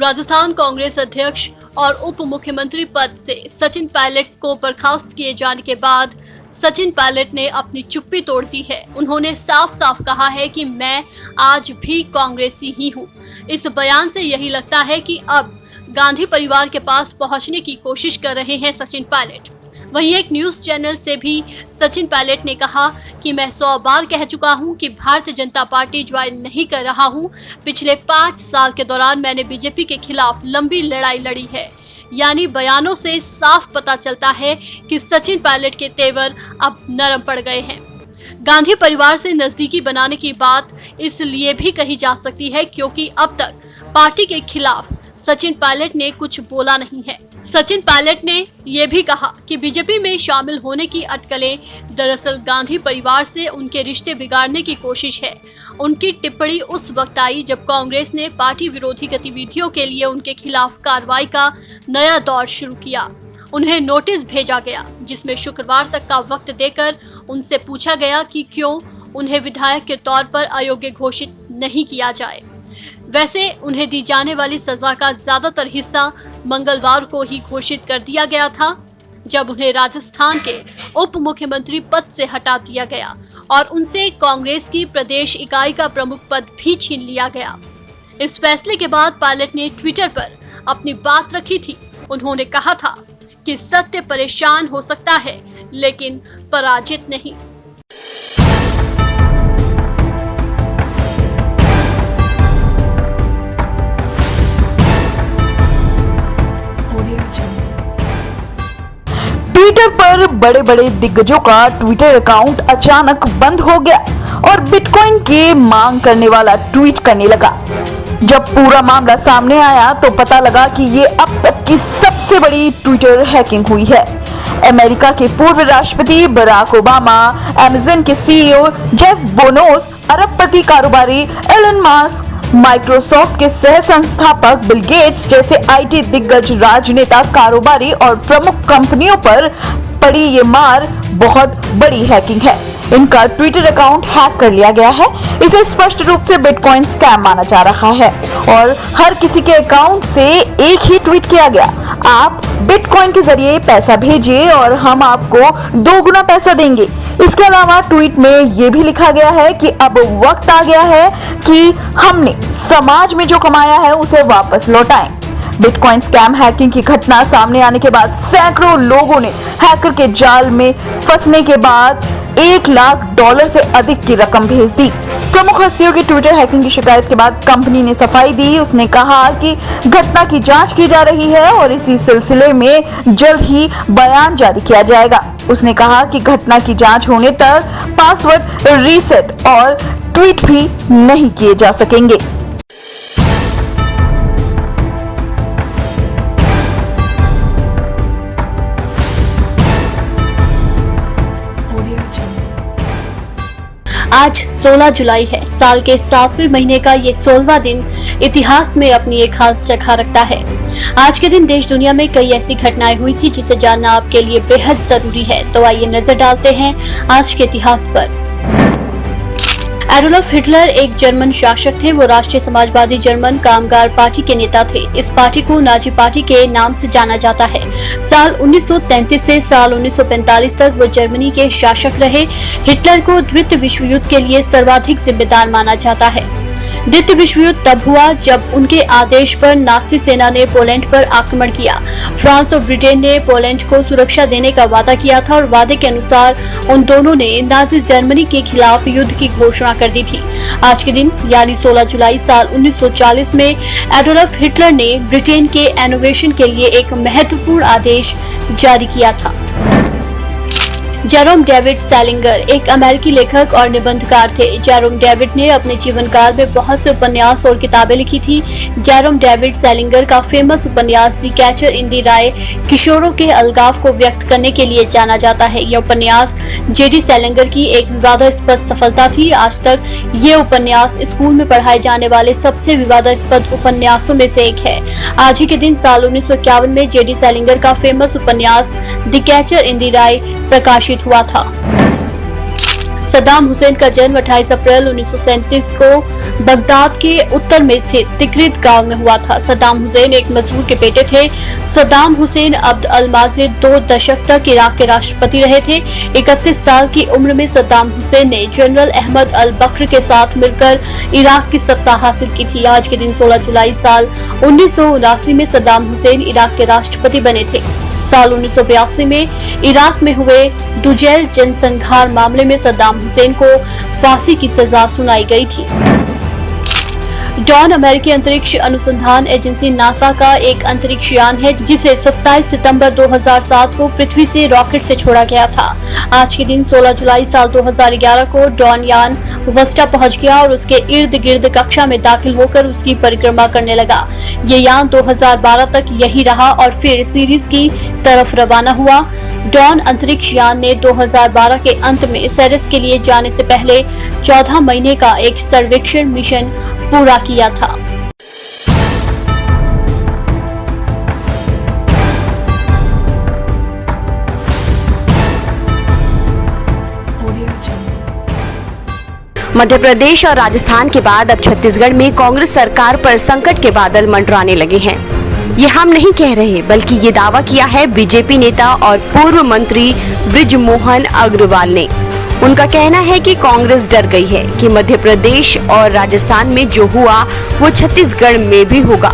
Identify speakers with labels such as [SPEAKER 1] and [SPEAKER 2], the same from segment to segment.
[SPEAKER 1] राजस्थान कांग्रेस अध्यक्ष और उप मुख्यमंत्री पद से सचिन पायलट को बर्खास्त किए जाने के बाद सचिन पायलट ने अपनी चुप्पी तोड़ दी है। उन्होंने साफ साफ कहा है कि मैं आज भी कांग्रेसी ही हूं। इस बयान से यही लगता है कि अब गांधी परिवार के पास पहुंचने की कोशिश कर रहे हैं सचिन पायलट। वहीं एक न्यूज चैनल से भी सचिन पायलट ने कहा कि मैं 100 बार कह चुका हूं कि भारतीय जनता पार्टी ज्वाइन नहीं कर रहा हूं। पिछले 5 साल के दौरान मैंने बीजेपी के खिलाफ लंबी लड़ाई लड़ी है। यानी बयानों से साफ पता चलता है कि सचिन पायलट के तेवर अब नरम पड़ गए हैं। गांधी परिवार से नजदीकी बनाने की बात इसलिए भी कही जा सकती है क्योंकि अब तक पार्टी के खिलाफ सचिन पायलट ने कुछ बोला नहीं है। सचिन पायलट ने यह भी कहा कि बीजेपी में शामिल होने की अटकलें दरअसल गांधी परिवार से उनके रिश्ते बिगाड़ने की कोशिश है। उनकी टिप्पणी उस वक्त आई जब कांग्रेस ने पार्टी विरोधी गतिविधियों के लिए उनके खिलाफ कार्रवाई का नया दौर शुरू किया। उन्हें नोटिस भेजा गया जिसमें शुक्रवार तक का वक्त देकर उनसे पूछा गया कि क्यों उन्हें विधायक के तौर पर अयोग्य घोषित नहीं किया जाए। वैसे उन्हें दी जाने वाली सजा का ज्यादातर हिस्सा मंगलवार को ही घोषित कर दिया गया था, जब उन्हें राजस्थान के उप मुख्यमंत्री पद से हटा दिया गया और उनसे कांग्रेस की प्रदेश इकाई का प्रमुख पद भी छीन लिया गया। इस फैसले के बाद पायलट ने ट्विटर पर अपनी बात रखी थी। उन्होंने कहा था कि सत्य परेशान हो सकता है लेकिन पराजित नहीं।
[SPEAKER 2] ट्विटर पर बड़े बड़े दिग्गजों का ट्विटर अकाउंट अचानक बंद हो गया और बिटकॉइन की मांग करने वाला ट्वीट करने लगा। जब पूरा मामला सामने आया तो पता लगा कि ये अब तक की सबसे बड़ी ट्विटर हैकिंग हुई है। अमेरिका के पूर्व राष्ट्रपति बराक ओबामा, अमेज़न के सीईओ जेफ बेजोस, अरबपति कारोबारी एलन मस्क, माइक्रोसॉफ्ट के सह संस्थापक बिल गेट्स जैसे आईटी दिग्गज, राजनेता, कारोबारी और प्रमुख कंपनियों पर पड़ी ये मार बहुत बड़ी हैकिंग है। इनका ट्विटर अकाउंट हैक कर लिया गया है। इसे स्पष्ट रूप से बिटकॉइन स्कैम माना जा रहा है और हर किसी के अकाउंट से एक ही ट्वीट किया गया, आप बिटकॉइन के जरिए पैसा भेजिए और हम आपको 2 गुना पैसा देंगे। इसके अलावा ट्वीट में यह भी लिखा गया है कि अब वक्त आ गया है कि हमने समाज में जो कमाया है उसे वापस लौटाएं। बिटकॉइन स्कैम हैकिंग की घटना सामने आने के बाद सैकड़ों लोगों ने हैकर के जाल में फंसने के बाद $1 लाख से अधिक की रकम भेज दी। प्रमुख हस्तियों की ट्विटर हैकिंग की शिकायत के बाद कंपनी ने सफाई दी। उसने कहा कि घटना की जांच की जा रही है और इसी सिलसिले में जल्द ही बयान जारी किया जाएगा। उसने कहा कि घटना की जांच होने तक पासवर्ड रीसेट और ट्वीट भी नहीं किए जा सकेंगे।
[SPEAKER 1] आज 16 जुलाई है। साल के 7वें महीने का ये 16वां दिन इतिहास में अपनी एक खास जगह रखता है। आज के दिन देश दुनिया में कई ऐसी घटनाएं हुई थी जिसे जानना आपके लिए बेहद जरूरी है। तो आइए नजर डालते हैं आज के इतिहास पर। एडोल्फ हिटलर एक जर्मन शासक थे। वो राष्ट्रीय समाजवादी जर्मन कामगार पार्टी के नेता थे। इस पार्टी को नाजी पार्टी के नाम से जाना जाता है। साल 1933 से साल 1945 तक वो जर्मनी के शासक रहे। हिटलर को द्वितीय विश्व युद्ध के लिए सर्वाधिक जिम्मेदार माना जाता है। द्वितीय विश्व युद्ध तब हुआ जब उनके आदेश पर नाजी सेना ने पोलैंड पर आक्रमण किया। फ्रांस और ब्रिटेन ने पोलैंड को सुरक्षा देने का वादा किया था और वादे के अनुसार उन दोनों ने नाजी जर्मनी के खिलाफ युद्ध की घोषणा कर दी थी। आज के दिन यानी 16 जुलाई साल 1940 में एडोल्फ हिटलर ने ब्रिटेन के एनोवेशन के लिए एक महत्वपूर्ण आदेश जारी किया था। जेरोम डेविड सैलिंगर एक अमेरिकी लेखक और निबंधकार थे। जेरोम डेविड ने अपने जीवन काल में बहुत से उपन्यास और किताबें लिखी थी। जेरोम डेविड सैलिंगर का फेमस उपन्यास द कैचर इन द राय किशोरों के अलगाव को व्यक्त करने के लिए जाना जाता है। यह उपन्यास जेडी सैलिंगर की एक विवादास्पद सफलता थी। आज तक ये उपन्यास स्कूल में पढ़ाए जाने वाले सबसे विवादास्पद उपन्यासों में से एक है। आज ही के दिन साल 1951 में जेडी सैलिंगर का फेमस उपन्यास द कैचर इन द राय प्रकाशित हुआ था। सद्दाम हुसैन का जन्म 28 अप्रैल 1937 को बगदाद के उत्तर में स्थित तिक्रित गांव में हुआ था। सद्दाम हुसैन एक मजदूर के बेटे थे। सद्दाम हुसैन अब्द अल-माजिद 2 दशक तक इराक के राष्ट्रपति रहे थे। 31 साल की उम्र में सद्दाम हुसैन ने जनरल अहमद अल बकर के साथ मिलकर इराक की सत्ता हासिल की थी। आज के दिन 16 जुलाई साल 1979 में सद्दाम हुसैन इराक के राष्ट्रपति बने थे। साल 1982 में इराक में हुए दुजैल जनसंहार मामले में सद्दाम हुसैन को फांसी की सजा सुनाई गई थी। डॉन अमेरिकी अंतरिक्ष अनुसंधान एजेंसी नासा का एक अंतरिक्ष यान है जिसे 27 सितंबर 2007 को पृथ्वी से रॉकेट से छोड़ा गया था। आज के दिन 16 जुलाई साल 2011 को डॉन यान वस्टा पहुंच गया और उसके इर्द गिर्द कक्षा में दाखिल होकर उसकी परिक्रमा करने लगा। ये यान 2012 तक यही रहा और फिर सीरीज की तरफ रवाना हुआ। डॉन अंतरिक्ष यान ने 2012 के अंत में सेरेस के लिए जाने से पहले 14 महीने का एक सर्वेक्षण मिशन पूरा किया था।
[SPEAKER 3] मध्य प्रदेश और राजस्थान के बाद अब छत्तीसगढ़ में कांग्रेस सरकार पर संकट के बादल मंडराने लगे हैं। ये हम नहीं कह रहे, बल्कि ये दावा किया है बीजेपी नेता और पूर्व मंत्री बृजमोहन अग्रवाल ने। उनका कहना है कि कांग्रेस डर गई है कि मध्य प्रदेश और राजस्थान में जो हुआ वो छत्तीसगढ़ में भी होगा।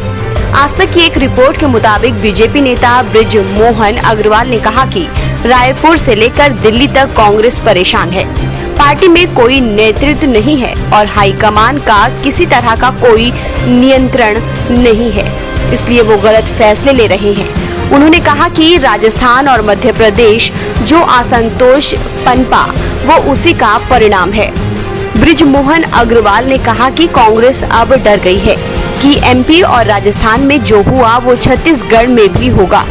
[SPEAKER 3] आज तक की एक रिपोर्ट के मुताबिक बीजेपी नेता बृजमोहन अग्रवाल ने कहा कि रायपुर से लेकर दिल्ली तक कांग्रेस परेशान है। पार्टी में कोई नेतृत्व नहीं है और हाईकमान का किसी तरह का कोई नियंत्रण नहीं है, इसलिए वो गलत फैसले ले रहे हैं। उन्होंने कहा कि राजस्थान और मध्य प्रदेश जो असंतोष पनपा वो उसी का परिणाम है। बृजमोहन अग्रवाल ने कहा कि कांग्रेस अब डर गई है कि एमपी और राजस्थान में जो हुआ वो छत्तीसगढ़ में भी होगा।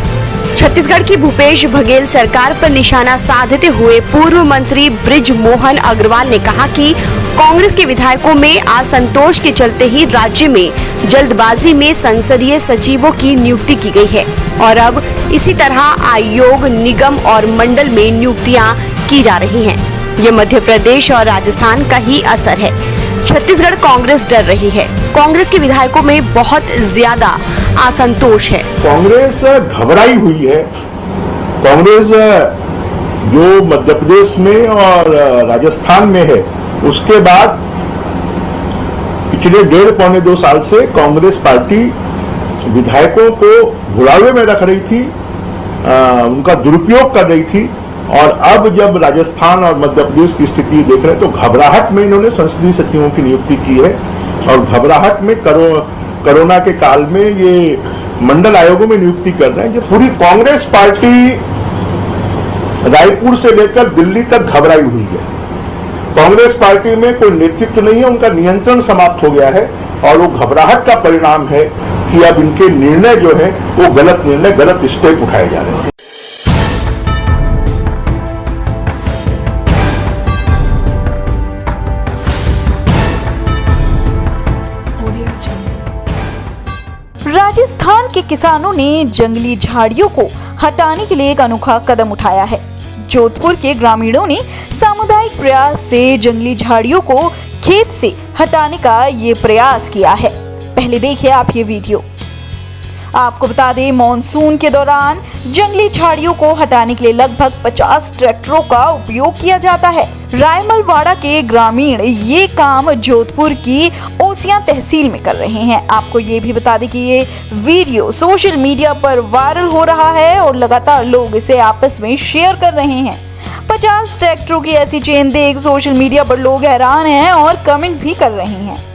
[SPEAKER 3] छत्तीसगढ़ की भूपेश बघेल सरकार पर निशाना साधते हुए पूर्व मंत्री बृजमोहन अग्रवाल ने कहा कि कांग्रेस के विधायकों में असंतोष के चलते ही राज्य में जल्दबाजी में संसदीय सचिवों की नियुक्ति की गई है और अब इसी तरह आयोग, निगम और मंडल में नियुक्तियां की जा रही हैं। ये मध्य प्रदेश और राजस्थान का ही असर है। छत्तीसगढ़ कांग्रेस डर रही है। कांग्रेस के विधायकों में बहुत ज्यादा असंतोष है।
[SPEAKER 4] कांग्रेस घबराई हुई है। कांग्रेस जो मध्य प्रदेश में और राजस्थान में है, उसके बाद पिछले 1.5-2 साल से कांग्रेस पार्टी विधायकों को भुलावे में रख रही थी, उनका दुरुपयोग कर रही थी। और अब जब राजस्थान और मध्य प्रदेश की स्थिति देख रहे हैं तो घबराहट में इन्होंने संसदीय सचिवों की नियुक्ति की है और घबराहट में कोरोना के काल में ये मंडल आयोगों में नियुक्ति कर रहे हैं। जो पूरी कांग्रेस पार्टी रायपुर से लेकर दिल्ली तक घबराई हुई है। कांग्रेस पार्टी में कोई नेतृत्व नहीं है, उनका नियंत्रण समाप्त हो गया है और वो घबराहट का परिणाम है कि अब इनके निर्णय जो है वो गलत निर्णय, गलत स्टेप उठाए जा रहे हैं।
[SPEAKER 2] राजस्थान के किसानों ने जंगली झाड़ियों को हटाने के लिए एक अनोखा कदम उठाया है। जोधपुर के ग्रामीणों ने सामुदायिक प्रयास से जंगली झाड़ियों को खेत से हटाने का ये प्रयास किया है। पहले देखिए आप ये वीडियो। आपको बता दें, मॉनसून के दौरान जंगली झाड़ियों को हटाने के लिए लगभग 50 ट्रैक्टरों का उपयोग किया जाता है। रायमलवाड़ा के ग्रामीण ये काम जोधपुर की ओसियां तहसील में कर रहे हैं। आपको ये भी बता दें कि ये वीडियो सोशल मीडिया पर वायरल हो रहा है और लगातार लोग इसे आपस में शेयर कर रहे हैं। 50 ट्रैक्टरों की ऐसी चेन देख सोशल मीडिया पर लोग हैरान हैं और कमेंट भी कर रहे हैं।